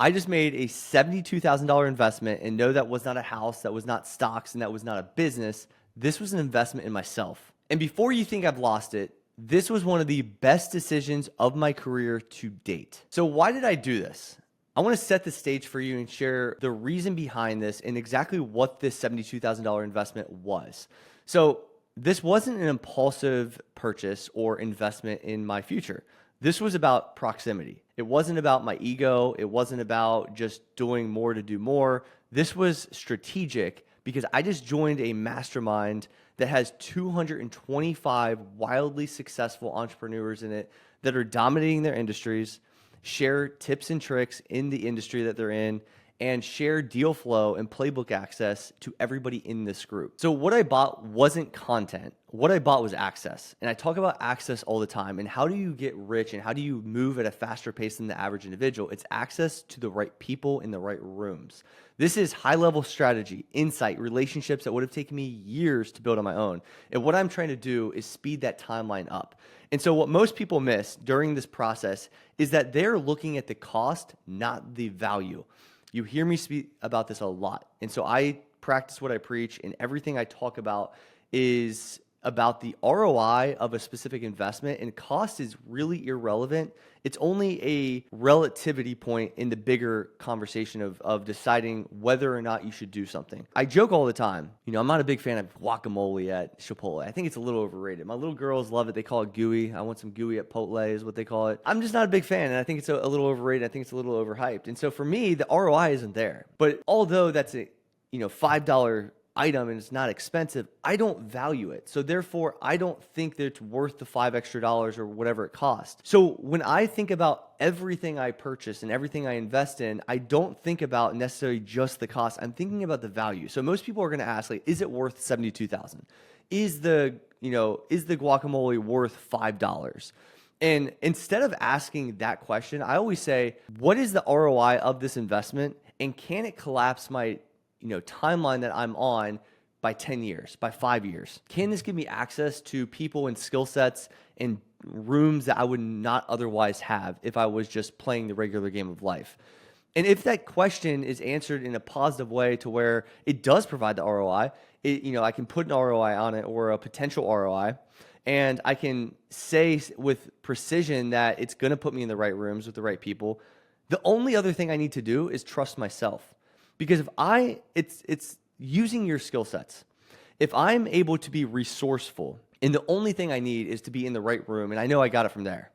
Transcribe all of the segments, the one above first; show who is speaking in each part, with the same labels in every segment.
Speaker 1: I just made a $72,000 investment, and no, that was not a house, that was not stocks, and that was not a business. This was an investment in myself. And before you think I've lost it, this was one of the best decisions of my career to date. So why did I do this? I want to set the stage for you and share the reason behind this and exactly what this $72,000 investment was. So this wasn't an impulsive purchase or investment in my future. This was about proximity. It wasn't about my ego. It wasn't about just doing more to do more. This was strategic because I just joined a mastermind that has 225 wildly successful entrepreneurs in it that are dominating their industries, share tips and tricks in the industry that they're in, and share deal flow and playbook access to everybody in this group. So what I bought wasn't content. What I bought was access. And I talk about access all the time. And how do you get rich and how do you move at a faster pace than the average individual? It's access to the right people in the right rooms. This is high-level strategy, insight, relationships that would have taken me years to build on my own. And what I'm trying to do is speed that timeline up. And so what most people miss during this process is that they're looking at the cost, not the value. You hear me speak about this a lot. And so I practice what I preach, and everything I talk about is about the ROI of a specific investment, and cost is really irrelevant. It's only a relativity point in the bigger conversation of deciding whether or not you should do something. I joke all the time. I'm not a big fan of guacamole at Chipotle. I think it's a little overrated. My little girls love it. They call it gooey. I want some gooey at Chipotle is what they call it. I'm just not a big fan, and I think it's a little overrated. I think it's a little overhyped. And so for me, the ROI isn't there. But although that's a $5 item and it's not expensive, I don't value it. So therefore, I don't think that it's worth the $5 extra or whatever it costs. So when I think about everything I purchase and everything I invest in, I don't think about necessarily just the cost. I'm thinking about the value. So most people are going to ask, like, is it worth $72,000? Is the guacamole worth $5? And instead of asking that question, I always say, what is the ROI of this investment? And can it collapse my timeline that I'm on by 10 years, by 5 years? Can this give me access to people and skill sets and rooms that I would not otherwise have if I was just playing the regular game of life? And if that question is answered in a positive way to where it does provide the ROI, I can put an ROI on it or a potential ROI, and I can say with precision that it's going to put me in the right rooms with the right people. The only other thing I need to do is trust myself. Because it's using your skill sets. If I'm able to be resourceful, and the only thing I need is to be in the right room, and I know I got it from there.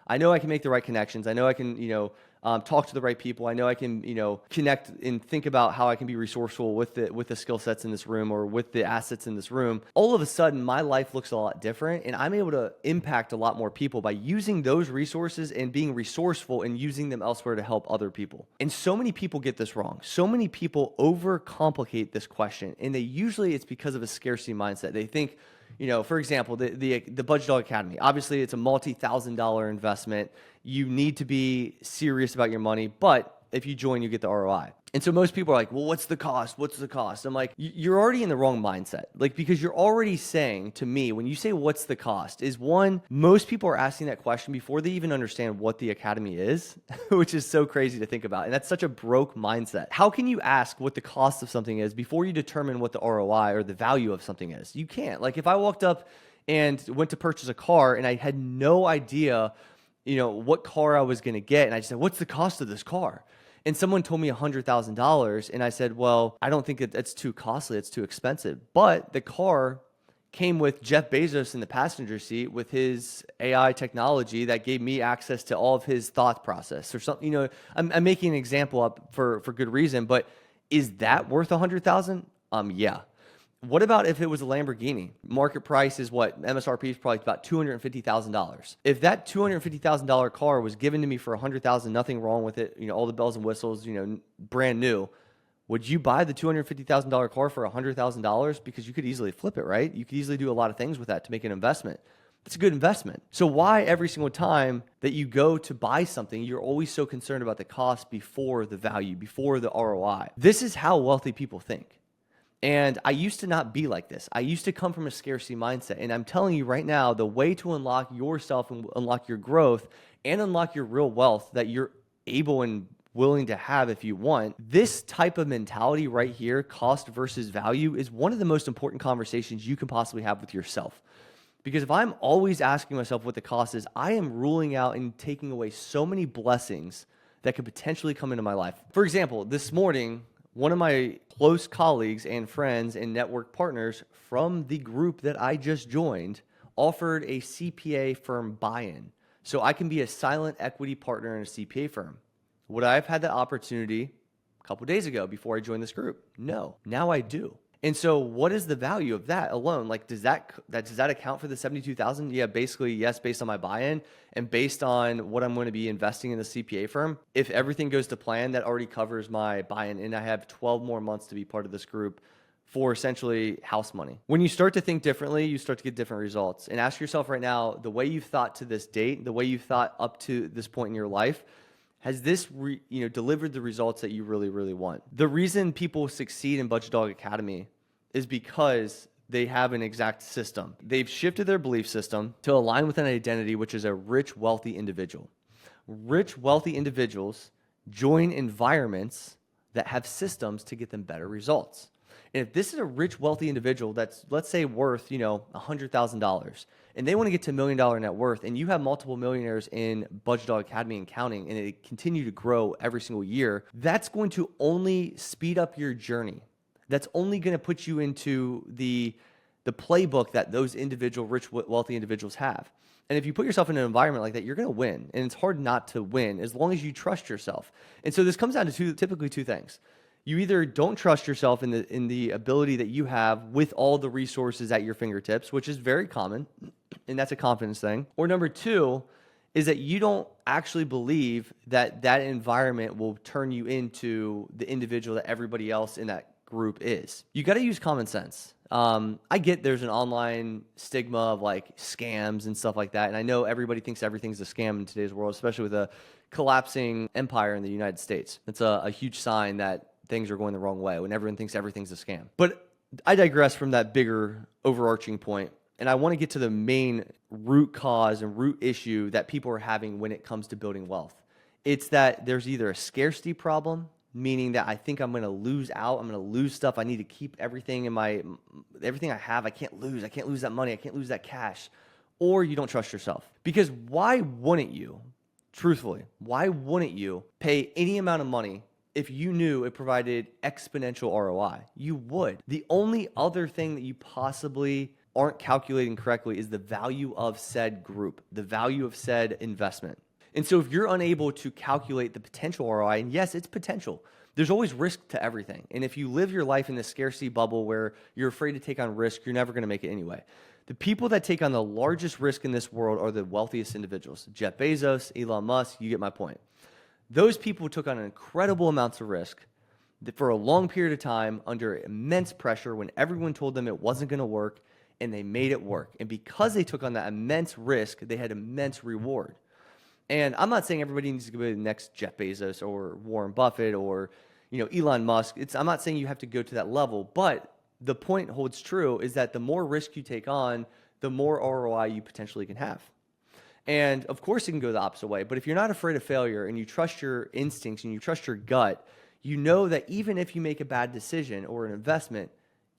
Speaker 1: I know I can make the right connections. I know I can, talk to the right people. I know I can, connect and think about how I can be resourceful with the skill sets in this room or with the assets in this room. All of a sudden, my life looks a lot different, and I'm able to impact a lot more people by using those resources and being resourceful and using them elsewhere to help other people. And so many people get this wrong. So many people overcomplicate this question, and it's because of a scarcity mindset. They think, for example, the Budgetdog Academy. Obviously, it's a multi-$1,000 investment. You need to be serious about your money, but if you join, you get the ROI. And so most people are like, well, what's the cost? What's the cost? I'm like, you're already in the wrong mindset. Because you're already saying to me, when you say what's the cost, is one, most people are asking that question before they even understand what the academy is, which is so crazy to think about. And that's such a broke mindset. How can you ask what the cost of something is before you determine what the ROI or the value of something is? You can't. If I walked up and went to purchase a car and I had no idea, what car I was going to get, and I just said, what's the cost of this car? And someone told me $100,000, and I said, well, I don't think that's too costly. It's too expensive. But the car came with Jeff Bezos in the passenger seat with his AI technology that gave me access to all of his thought process or something. I'm making an example up for good reason, but is that worth $100,000? Yeah. What about if it was a Lamborghini? Market price is what? MSRP is probably about $250,000. If that $250,000 car was given to me for $100,000, nothing wrong with it, all the bells and whistles, brand new, would you buy the $250,000 car for $100,000? Because you could easily flip it, right? You could easily do a lot of things with that to make an investment. It's a good investment. So why every single time that you go to buy something, you're always so concerned about the cost before the value, before the ROI? This is how wealthy people think. And I used to not be like this. I used to come from a scarcity mindset. And I'm telling you right now, the way to unlock yourself and unlock your growth and unlock your real wealth that you're able and willing to have if you want. This type of mentality right here, cost versus value, is one of the most important conversations you can possibly have with yourself. Because if I'm always asking myself what the cost is, I am ruling out and taking away so many blessings that could potentially come into my life. For example, this morning, one of my close colleagues and friends and network partners from the group that I just joined offered a CPA firm buy-in. So I can be a silent equity partner in a CPA firm. Would I have had that opportunity a couple days ago before I joined this group? No. Now I do. And so what is the value of that alone? Like, does that account for the $72,000? Yeah, basically, yes, based on my buy-in and based on what I'm going to be investing in the CPA firm. If everything goes to plan, that already covers my buy-in, and I have 12 more months to be part of this group for essentially house money. When you start to think differently, you start to get different results. And ask yourself right now, the way you've thought to this date, the way you've thought up to this point in your life, has this delivered the results that you really, really want? The reason people succeed in Budgetdog Academy is because they have an exact system. They've shifted their belief system to align with an identity, which is a rich, wealthy individual. Rich, wealthy individuals join environments that have systems to get them better results. And if this is a rich, wealthy individual that's, let's say, worth, $100,000, and they want to get to $1 million net worth, and you have multiple millionaires in Budgetdog Academy and counting, and it continue to grow every single year, that's going to only speed up your journey. That's only going to put you into the playbook that those individual, rich, wealthy individuals have. And if you put yourself in an environment like that, you're going to win. And it's hard not to win as long as you trust yourself. And so this comes down to typically two things. You either don't trust yourself in the ability that you have with all the resources at your fingertips, which is very common, and that's a confidence thing. Or number two is that you don't actually believe that that environment will turn you into the individual that everybody else in that group is. You got to use common sense. I get there's an online stigma of like scams and stuff like that. And I know everybody thinks everything's a scam in today's world, especially with a collapsing empire in the United States. It's a huge sign that things are going the wrong way when everyone thinks everything's a scam. But I digress from that bigger overarching point, and I want to get to the main root cause and root issue that people are having when it comes to building wealth. It's that there's either a scarcity problem, meaning that I think I'm going to lose out, I'm going to lose stuff, I need to keep everything everything I have, I can't lose that money, I can't lose that cash, or you don't trust yourself. Because why wouldn't you, truthfully, why wouldn't you pay any amount of money if you knew it provided exponential ROI? You would. The only other thing that you possibly aren't calculating correctly is the value of said group, the value of said investment. And so if you're unable to calculate the potential ROI, and yes, it's potential, there's always risk to everything. And if you live your life in this scarcity bubble where you're afraid to take on risk, you're never going to make it anyway. The people that take on the largest risk in this world are the wealthiest individuals. Jeff Bezos, Elon Musk, you get my point. Those people took on incredible amounts of risk for a long period of time under immense pressure when everyone told them it wasn't going to work, and they made it work. And because they took on that immense risk, they had immense reward. And I'm not saying everybody needs to go to the next Jeff Bezos or Warren Buffett or Elon Musk. I'm not saying you have to go to that level, but the point holds true is that the more risk you take on, the more ROI you potentially can have. And of course, it can go the opposite way. But if you're not afraid of failure and you trust your instincts and you trust your gut, you know that even if you make a bad decision or an investment,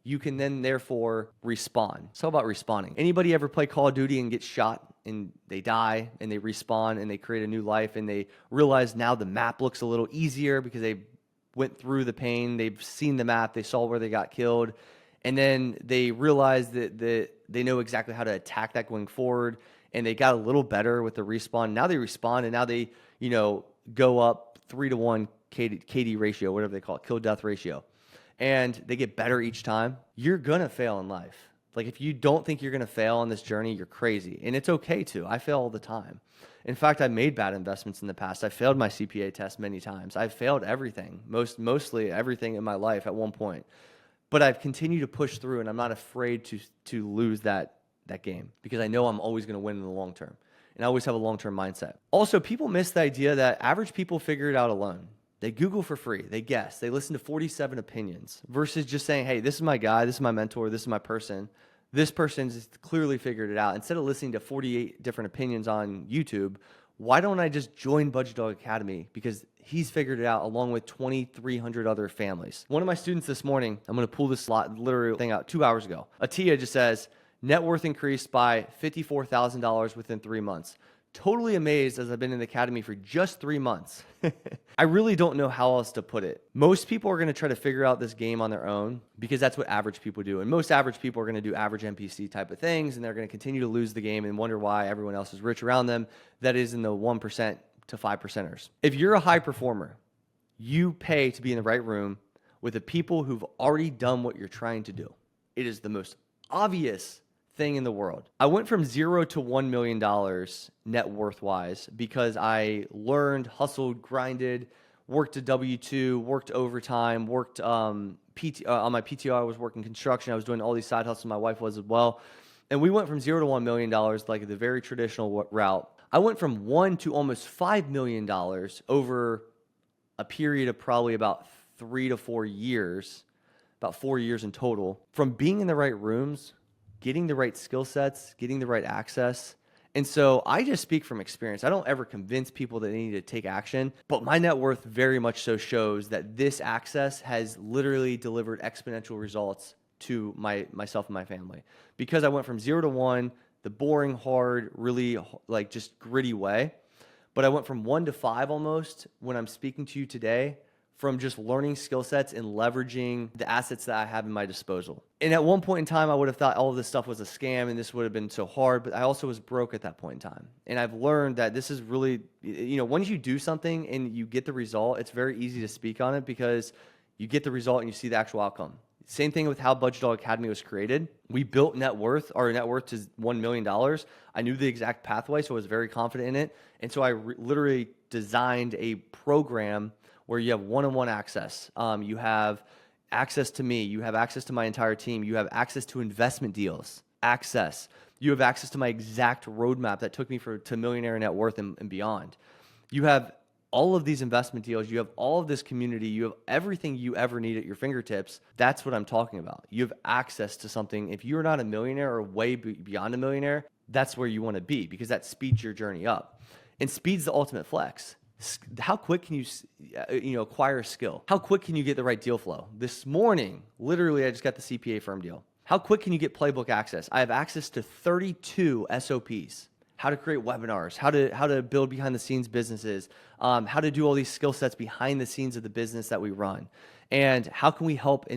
Speaker 1: you can then therefore respawn. It's all about respawning. Anybody ever play Call of Duty and get shot and they die and they respawn and they create a new life and they realize now the map looks a little easier because they went through the pain, they've seen the map, they saw where they got killed, and then they realize that they know exactly how to attack that going forward, and they got a little better with the respawn. Now they respawn, and now they go up 3-to-1 KD ratio, whatever they call it, kill-death ratio. And they get better each time. You're going to fail in life. Like, if you don't think you're going to fail on this journey, you're crazy. And it's okay to. I fail all the time. In fact, I made bad investments in the past. I failed my CPA test many times. I've failed everything, mostly everything in my life at one point. But I've continued to push through, and I'm not afraid to lose that game because I know I'm always going to win in the long term. And I always have a long-term mindset. Also, people miss the idea that average people figure it out alone. They Google for free. They guess. They listen to 47 opinions versus just saying, hey, this is my guy, this is my mentor, this is my person. This person's clearly figured it out. Instead of listening to 48 different opinions on YouTube, why don't I just join Budgetdog Academy? Because he's figured it out along with 2,300 other families. One of my students this morning, I'm going to pull this literally thing out 2 hours ago. Atia just says, net worth increased by $54,000 within 3 months. Totally amazed as I've been in the academy for just 3 months. I really don't know how else to put it. Most people are going to try to figure out this game on their own because that's what average people do. And most average people are going to do average NPC type of things, and they're going to continue to lose the game and wonder why everyone else is rich around them. That is in the 1% to 5%ers. If you're a high performer, you pay to be in the right room with the people who've already done what you're trying to do. It is the most obvious thing in the world. I went from $0 to $1 million net worth wise because I learned, hustled, grinded, worked a W-2, worked overtime, worked on my PTO. I was working construction. I was doing all these side hustles. My wife was as well. And we went from $0 to $1 million, like the very traditional route. I went from $1 to almost $5 million over a period of probably about 3 to 4 years, about 4 years in total, from being in the right rooms, getting the right skill sets, getting the right access. And so I just speak from experience. I don't ever convince people that they need to take action, but my net worth very much so shows that this access has literally delivered exponential results to myself and my family. Because I went from 0 to 1, the boring, hard, really like just gritty way, but I went from 1 to 5 almost when I'm speaking to you today, from just learning skill sets and leveraging the assets that I have in my disposal. And at one point in time, I would have thought all of this stuff was a scam and this would have been so hard, but I also was broke at that point in time. And I've learned that this is really, once you do something and you get the result, it's very easy to speak on it because you get the result and you see the actual outcome. Same thing with how Budgetdog Academy was created. We built our net worth to $1 million. I knew the exact pathway, so I was very confident in it. And so I literally designed a program where you have one-on-one access. You have access to me. You have access to my entire team. You have access to investment deals. You have access to my exact roadmap that took me to millionaire net worth and beyond. You have all of these investment deals. You have all of this community. You have everything you ever need at your fingertips. That's what I'm talking about. You have access to something. If you're not a millionaire or way beyond a millionaire, that's where you want to be because that speeds your journey up. And speed's the ultimate flex. How quick can you acquire a skill? How quick can you get the right deal flow? This morning, literally, I just got the CPA firm deal. How quick can you get playbook access? I have access to 32 SOPs. How to create webinars, how to build behind the scenes businesses, how to do all these skill sets behind the scenes of the business that we run. And how can we help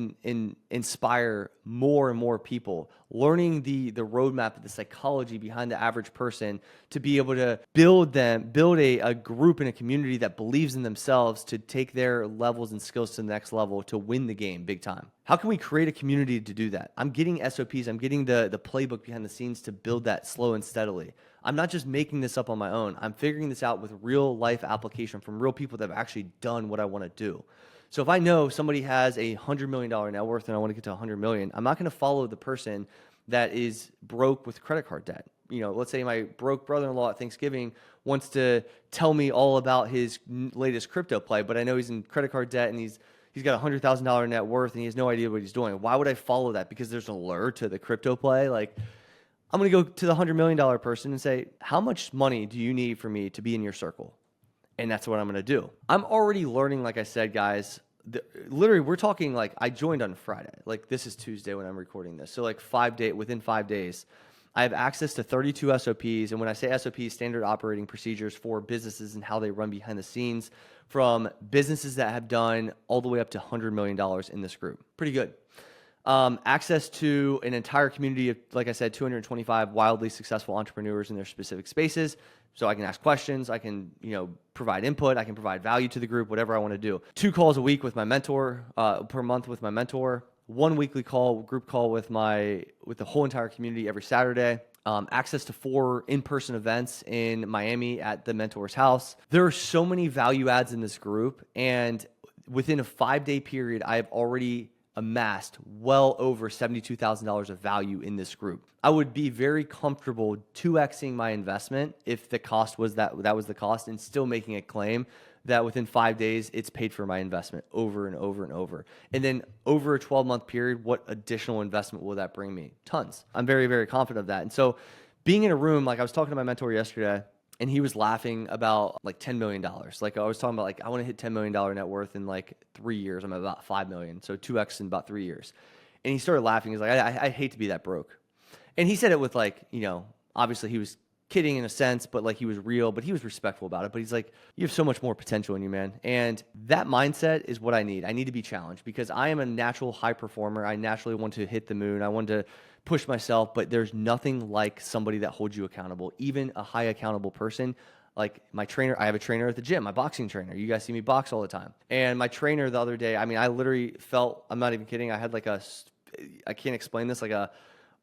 Speaker 1: inspire more and more people, learning the roadmap, the psychology behind the average person to be able to build a group and a community that believes in themselves to take their levels and skills to the next level to win the game big time. How can we create a community to do that? I'm getting SOPs. I'm getting the playbook behind the scenes to build that slow and steadily. I'm not just making this up on my own. I'm figuring this out with real life application from real people that have actually done what I want to do. So if I know somebody has a $100 million net worth and I want to get to 100 million, I'm not going to follow the person that is broke with credit card debt. Let's say my broke brother-in-law at Thanksgiving wants to tell me all about his latest crypto play, but I know he's in credit card debt and he's got a $100,000 net worth and he has no idea what he's doing. Why would I follow that? Because there's an allure to the crypto play. Like, I'm going to go to the $100 million person and say, how much money do you need for me to be in your circle? And that's what I'm going to do. I'm already learning, like I said, guys. Literally, we're talking like I joined on Friday. Like this is Tuesday when I'm recording this. So like within 5 days, I have access to 32 SOPs. And when I say SOPs, standard operating procedures for businesses and how they run behind the scenes, from businesses that have done all the way up to $100 million in this group. Pretty good. Access to an entire community of, like I said, 225 wildly successful entrepreneurs in their specific spaces. So I can ask questions, I can, provide input, I can provide value to the group, whatever I want to do. 2 calls a week with my mentor, per month with my mentor. 1 weekly group call with the whole entire community every Saturday. Access to 4 in-person events in Miami at the mentor's house. There are so many value adds in this group, and within a 5-day period, I have already amassed well over $72,000 of value in this group. I would be very comfortable 2xing my investment if the cost was that was the cost, and still making a claim that within 5 days, it's paid for my investment over and over and over. And then over a 12-month period, what additional investment will that bring me? Tons. I'm very, very confident of that. And so being in a room, like I was talking to my mentor yesterday, and he was laughing about like $10 million. Like I was talking about, like, I want to hit $10 million net worth in like 3 years. I'm at about 5 million. So 2x in about 3 years. And he started laughing. He's like, I hate to be that broke. And he said it with, like, you know, obviously he was kidding in a sense, but like he was real, but he was respectful about it. But he's like, you have so much more potential in you, man. And that mindset is what I need. I need to be challenged because I am a natural high performer. I naturally want to hit the moon. I want to push myself, but there's nothing like somebody that holds you accountable, even a high accountable person. Like my trainer, I have a trainer at the gym, my boxing trainer. You guys see me box all the time. And my trainer the other day, I mean, I literally felt, I'm not even kidding, I had like I can't explain this, like a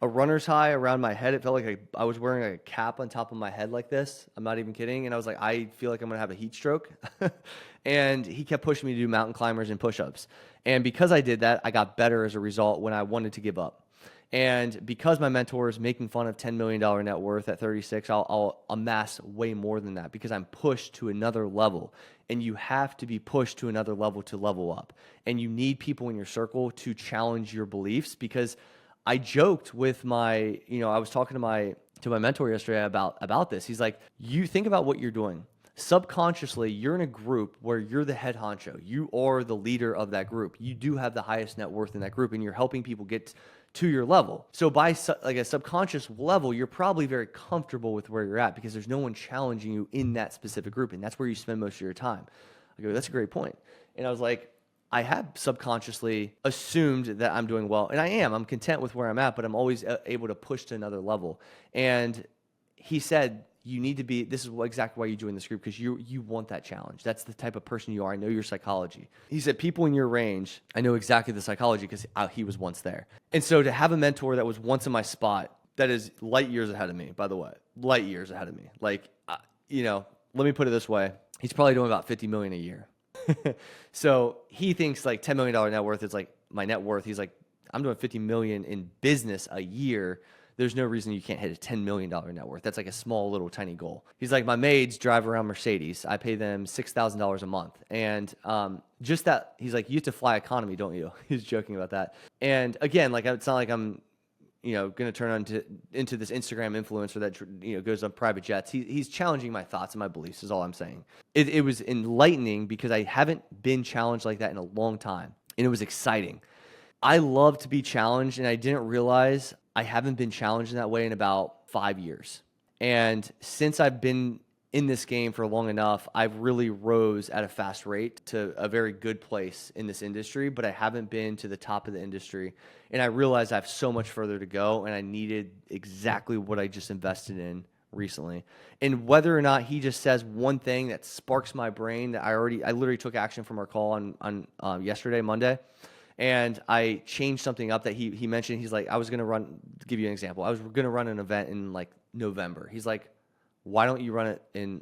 Speaker 1: runner's high around my head. It felt like I was wearing a cap on top of my head like this. I'm not even kidding. And I was like, I feel like I'm going to have a heat stroke. And he kept pushing me to do mountain climbers and push-ups. And because I did that, I got better as a result when I wanted to give up. And because my mentor is making fun of $10 million net worth at 36, I'll amass way more than that because I'm pushed to another level. And you have to be pushed to another level to level up. And you need people in your circle to challenge your beliefs, because I joked with I was talking to my mentor yesterday about this. He's like, you think about what you're doing. Subconsciously, you're in a group where you're the head honcho. You are the leader of that group. You do have the highest net worth in that group, and you're helping people get to your level. So by like a subconscious level, you're probably very comfortable with where you're at because there's no one challenging you in that specific group, and that's where you spend most of your time. I go, that's a great point. And I was like, I have subconsciously assumed that I'm doing well, and I am. I'm content with where I'm at, but I'm always able to push to another level. And he said, you need to be, this is exactly why you join this group, because you want that challenge. That's the type of person you are. I know your psychology. He said, people in your range, I know exactly the psychology because he was once there. And so to have a mentor that was once in my spot, that is light years ahead of me, by the way, light years ahead of me. Like, let me put it this way. He's probably doing about 50 million a year. So he thinks like $10 million net worth is like my net worth. He's like, I'm doing 50 million in business a year. There's no reason you can't hit a $10 million net worth. That's like a small, little, tiny goal. He's like, my maids drive around Mercedes. I pay them $6,000 a month. And just that, he's like, you have to fly economy, don't you? He's joking about that. And again, like, it's not like I'm, going to turn into this Instagram influencer that, goes on private jets. He's challenging my thoughts and my beliefs is all I'm saying. It was enlightening because I haven't been challenged like that in a long time. And it was exciting. I love to be challenged, and I didn't realize I haven't been challenged in that way in about 5 years. And since I've been in this game for long enough, I've really rose at a fast rate to a very good place in this industry, but I haven't been to the top of the industry. And I realized I have so much further to go, and I needed exactly what I just invested in recently. And whether or not he just says one thing that sparks my brain, that I literally took action from our call on yesterday, Monday. And I changed something up that he mentioned. He's like, I was going to give you an example. I was going to run an event in like November. He's like, why don't you run it in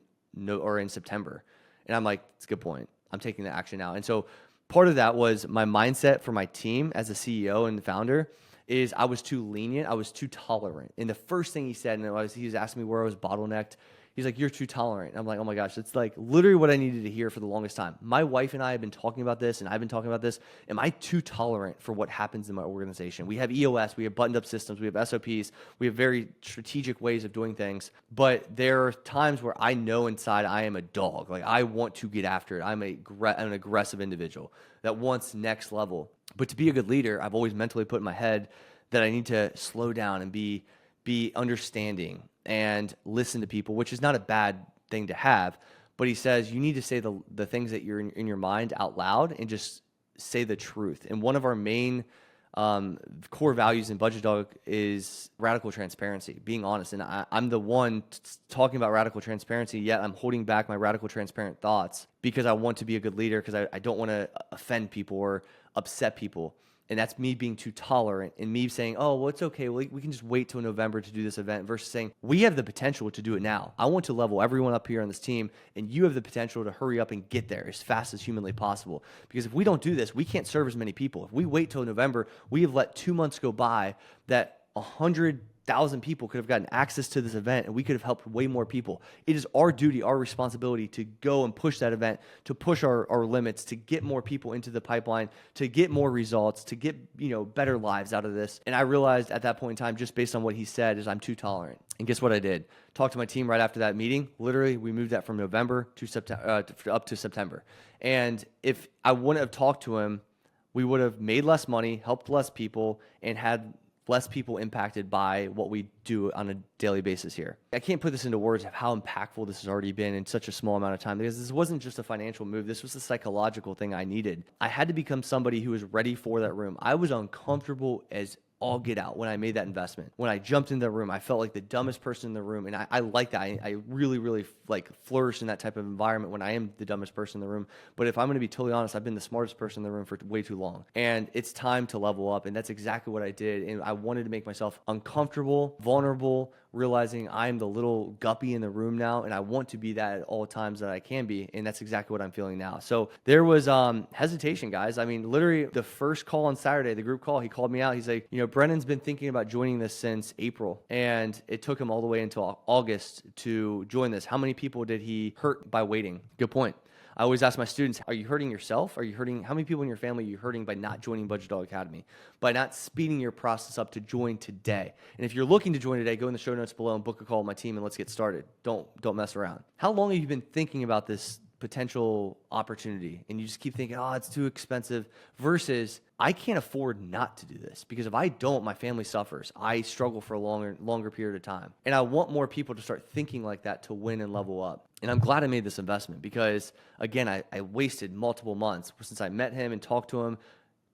Speaker 1: September? And I'm like, it's a good point. I'm taking the action now. And so part of that was my mindset for my team as a CEO and the founder is I was too lenient. I was too tolerant. And the first thing he said, he was asking me where I was bottlenecked. He's like, you're too tolerant. And I'm like, oh my gosh, it's like literally what I needed to hear for the longest time. My wife and I have been talking about this, and I've been talking about this. Am I too tolerant for what happens in my organization? We have EOS, we have buttoned up systems, we have SOPs, we have very strategic ways of doing things. But there are times where I know inside I am a dog. Like, I want to get after it. I'm an aggressive individual that wants next level. But to be a good leader, I've always mentally put in my head that I need to slow down and be understanding and listen to people, which is not a bad thing to have. But he says you need to say the things that you're in your mind out loud and just say the truth. And one of our main core values in Budgetdog is radical transparency, being honest. And I'm the one talking about radical transparency, yet I'm holding back my radical transparent thoughts because I want to be a good leader, because I don't want to offend people or upset people. And that's me being too tolerant and me saying, oh, well, it's okay. We can just wait till November to do this event, versus saying, we have the potential to do it now. I want to level everyone up here on this team, and you have the potential to hurry up and get there as fast as humanly possible. Because if we don't do this, we can't serve as many people. If we wait till November, we have let 2 months go by that 100 1,000 people could have gotten access to this event and we could have helped way more people. It is our duty, our responsibility to go and push that event, to push our limits, to get more people into the pipeline, to get more results, to get, better lives out of this. And I realized at that point in time, just based on what he said, is I'm too tolerant. And guess what I did? Talked to my team right after that meeting. Literally, we moved that from November to September, up to September. And if I wouldn't have talked to him, we would have made less money, helped less people, and had less people impacted by what we do on a daily basis here. I can't put this into words of how impactful this has already been in such a small amount of time, because this wasn't just a financial move. This was a psychological thing I needed. I had to become somebody who was ready for that room. I was uncomfortable as all get out when I made that investment. When I jumped in the room, I felt like the dumbest person in the room. And I like that. I really, really flourish in that type of environment when I am the dumbest person in the room. But if I'm going to be totally honest, I've been the smartest person in the room for way too long. And it's time to level up. And that's exactly what I did. And I wanted to make myself uncomfortable, vulnerable, realizing I'm the little guppy in the room now, and I want to be that at all times that I can be, and that's exactly what I'm feeling now. So there was hesitation, guys. I mean, literally the first call on Saturday, the group call, he called me out. He's like, Brennan's been thinking about joining this since April, and it took him all the way until August to join this. How many people did he hurt by waiting? Good point. I always ask my students, are you hurting yourself? How many people in your family are you hurting by not joining Budgetdog Academy? By not speeding your process up to join today. And if you're looking to join today, go in the show notes below and book a call with my team and let's get started. Don't mess around. How long have you been thinking about this potential opportunity and you just keep thinking, oh, it's too expensive, versus I can't afford not to do this, because if I don't, my family suffers. I struggle for a longer period of time. And I want more people to start thinking like that to win and level up. And I'm glad I made this investment, because again, I wasted multiple months since I met him and talked to him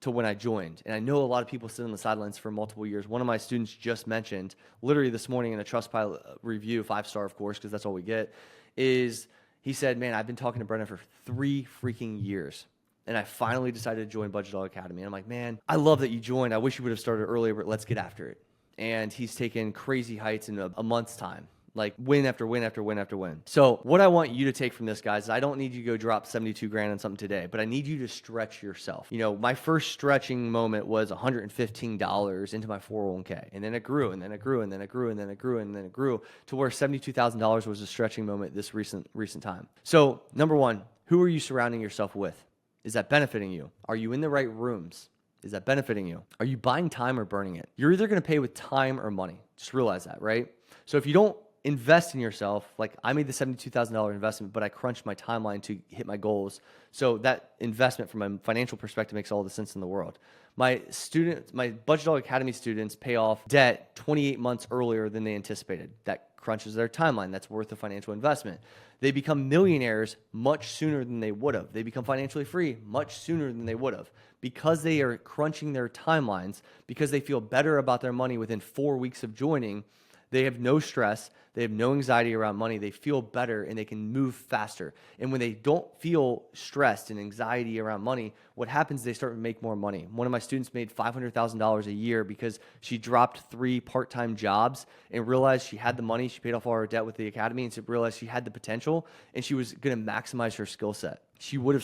Speaker 1: to when I joined. And I know a lot of people sit on the sidelines for multiple years. One of my students just mentioned, literally this morning in a Trustpilot review, 5-star of course, because that's all we get, is he said, man, I've been talking to Brennan for 3 freaking years, and I finally decided to join Budgetdog Academy. And I'm like, man, I love that you joined. I wish you would have started earlier, but let's get after it. And he's taken crazy heights in a month's time, like win after win after win after win. So what I want you to take from this, guys, is I don't need you to go drop 72 grand on something today, but I need you to stretch yourself. My first stretching moment was $115 into my 401k. And then it grew, and then it grew, and then it grew, and then it grew, and then it grew to where $72,000 was a stretching moment this recent time. So number one, who are you surrounding yourself with? Is that benefiting you? Are you in the right rooms? Is that benefiting you? Are you buying time or burning it? You're either going to pay with time or money. Just realize that, right? So if you don't invest in yourself, like I made the $72,000 investment, but I crunched my timeline to hit my goals. So that investment from a financial perspective makes all the sense in the world. My Budgetdog Academy students pay off debt 28 months earlier than they anticipated. That crunches their timeline. That's worth a financial investment. They become millionaires much sooner than they would have. They become financially free much sooner than they would have, because they are crunching their timelines, because they feel better about their money within 4 weeks of joining. They have no stress. They have no anxiety around money. They feel better and they can move faster. And when they don't feel stressed and anxiety around money, what happens is they start to make more money. One of my students made $500,000 a year because she dropped 3 part-time jobs and realized she had the money. She paid off all her debt with the academy and realized she had the potential and she was going to maximize her skill set. She would have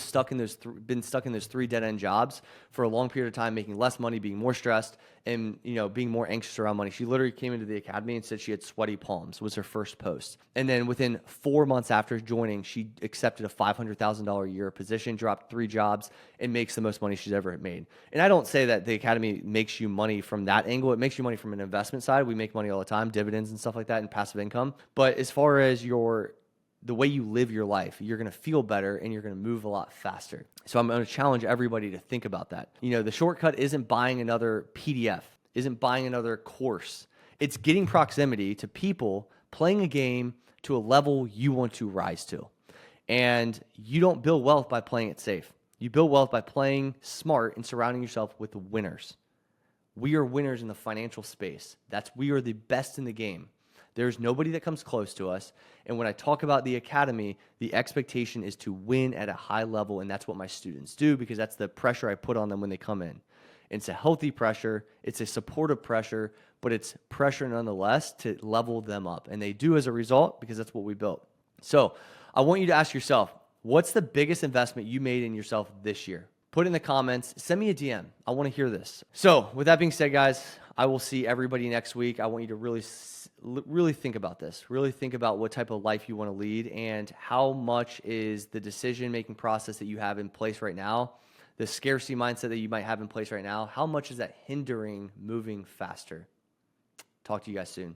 Speaker 1: been stuck in those 3 dead-end jobs for a long period of time, making less money, being more stressed, and being more anxious around money. She literally came into the academy and said she had sweaty palms, was her first post. And then within 4 months after joining, she accepted a $500,000 a year position, dropped 3 jobs, and makes the most money she's ever made. And I don't say that the academy makes you money from that angle. It makes you money from an investment side. We make money all the time, dividends and stuff like that, and passive income. But as far as the way you live your life, you're going to feel better and you're going to move a lot faster. So I'm going to challenge everybody to think about that. The shortcut isn't buying another PDF, isn't buying another course. It's getting proximity to people, playing a game to a level you want to rise to. And you don't build wealth by playing it safe. You build wealth by playing smart and surrounding yourself with winners. We are winners in the financial space. We are the best in the game. There's nobody that comes close to us. And when I talk about the academy, the expectation is to win at a high level, and that's what my students do, because that's the pressure I put on them when they come in. It's a healthy pressure. It's a supportive pressure, but it's pressure nonetheless to level them up. And they do as a result, because that's what we built. So I want you to ask yourself, what's the biggest investment you made in yourself this year? Put it in the comments. Send me a DM. I want to hear this. So with that being said, guys, I will see everybody next week. I want you to really think about this. Really think about what type of life you want to lead and how much is the decision-making process that you have in place right now, the scarcity mindset that you might have in place right now, how much is that hindering moving faster? Talk to you guys soon.